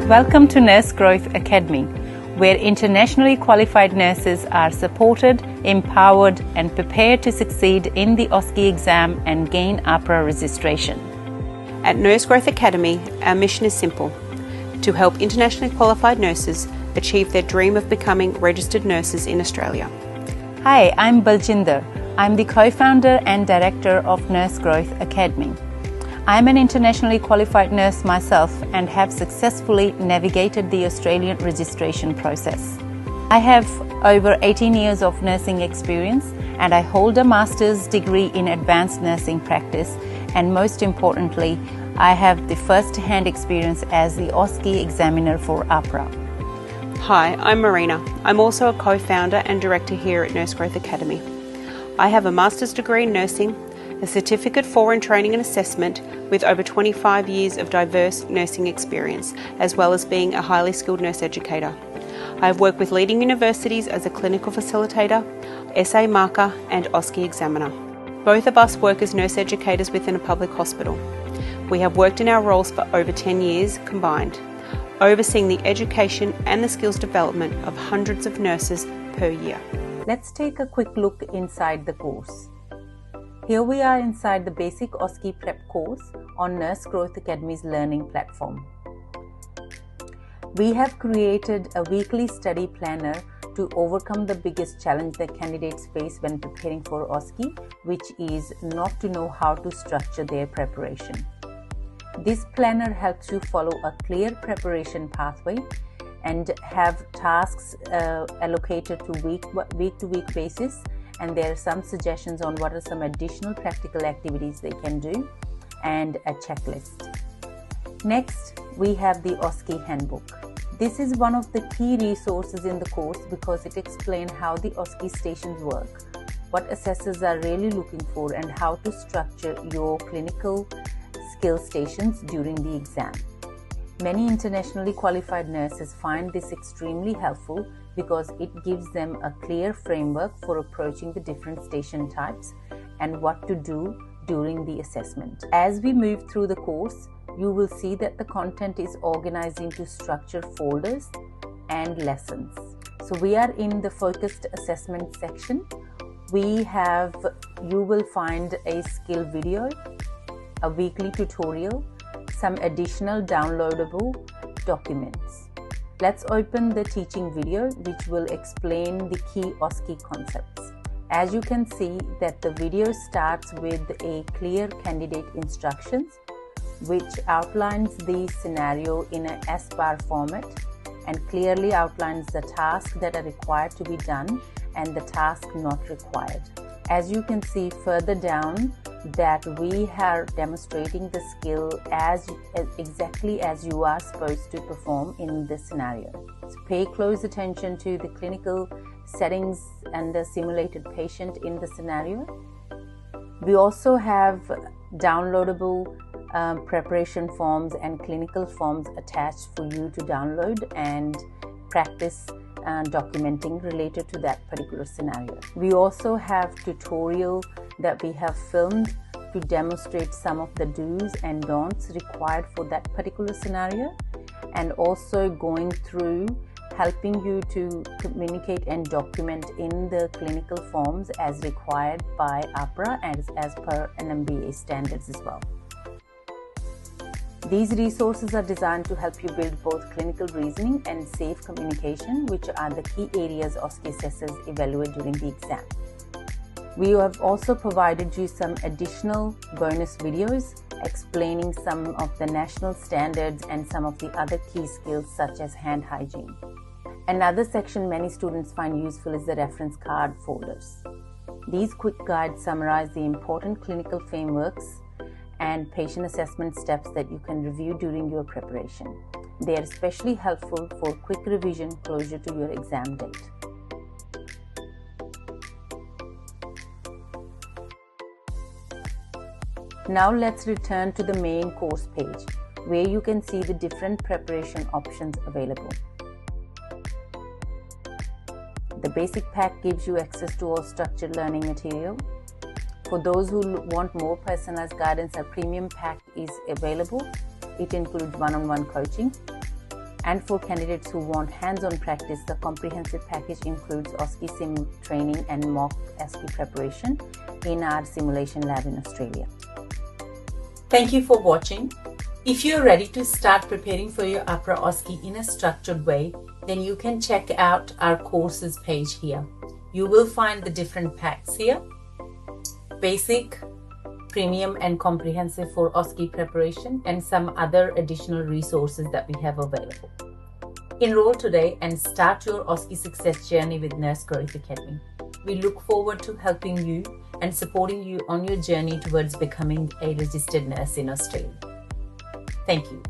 Welcome to Nurse Growth Academy, where internationally qualified nurses are supported, empowered and prepared to succeed in the OSCE exam and gain APRA registration. At Nurse Growth Academy, our mission is simple: to help internationally qualified nurses achieve their dream of becoming registered nurses in Australia. Hi, I'm Baljinder. I'm the co-founder and director of Nurse Growth Academy. I'm an internationally qualified nurse myself and have successfully navigated the Australian registration process. I have over 18 years of nursing experience and I hold a master's degree in advanced nursing practice, and most importantly, I have the first-hand experience as the OSCE examiner for APRA. Hi, I'm Marina. I'm also a co-founder and director here at Nurse Growth Academy. I have a master's degree in nursing, a certificate for in training and assessment with over 25 years of diverse nursing experience, as well as being a highly skilled nurse educator. I have worked with leading universities as a clinical facilitator, SA marker and OSCE examiner. Both of us work as nurse educators within a public hospital. We have worked in our roles for over 10 years combined, overseeing the education and the skills development of hundreds of nurses per year. Let's take a quick look inside the course. Here we are inside the basic OSCE prep course on Nurse Growth Academy's learning platform. We have created a weekly study planner to overcome the biggest challenge that candidates face when preparing for OSCE, which is not to know how to structure their preparation. This planner helps you follow a clear preparation pathway and have tasks allocated to week-to-week basis, and there are some suggestions on what are some additional practical activities they can do and a checklist. Next, we have the OSCE handbook. This is one of the key resources in the course because it explains how the OSCE stations work, what assessors are really looking for, and how to structure your clinical skill stations during the exam. Many internationally qualified nurses find this extremely helpful because it gives them a clear framework for approaching the different station types and what to do during the assessment. As we move through the course, you will see that the content is organized into structured folders and lessons. So we are in the focused assessment section. You will find a skill video, a weekly tutorial, some additional downloadable documents. Let's open the teaching video, which will explain the key OSCE concepts. As you can see that the video starts with a clear candidate instructions, which outlines the scenario in a S-bar format and clearly outlines the tasks that are required to be done and the tasks not required. As you can see further down, that we are demonstrating the skill exactly as you are supposed to perform in this scenario. So pay close attention to the clinical settings and the simulated patient in the scenario. We also have downloadable preparation forms and clinical forms attached for you to download and practice documenting related to that particular scenario. We also have tutorial that we have filmed to demonstrate some of the do's and don'ts required for that particular scenario, and also going through helping you to communicate and document in the clinical forms as required by APRA and as per NMBA standards as well. These resources are designed to help you build both clinical reasoning and safe communication, which are the key areas OSCE assessors evaluate during the exam. We have also provided you some additional bonus videos explaining some of the national standards and some of the other key skills such as hand hygiene. Another section many students find useful is the reference card folders. These quick guides summarize the important clinical frameworks and patient assessment steps that you can review during your preparation. They are especially helpful for quick revision closer to your exam date. Now let's return to the main course page, where you can see the different preparation options available. The basic pack gives you access to all structured learning material. For those who want more personalized guidance, a premium pack is available. It includes one-on-one coaching. And for candidates who want hands-on practice, the comprehensive package includes OSCE sim training and mock OSCE preparation in our simulation lab in Australia. Thank you for watching. If you're ready to start preparing for your APRA OSCE in a structured way, then you can check out our courses page here. You will find the different packs here: basic, premium and comprehensive for OSCE preparation, and some other additional resources that we have available. Enroll today and start your OSCE success journey with Nurse Growth Academy. We look forward to helping you and supporting you on your journey towards becoming a registered nurse in Australia. Thank you.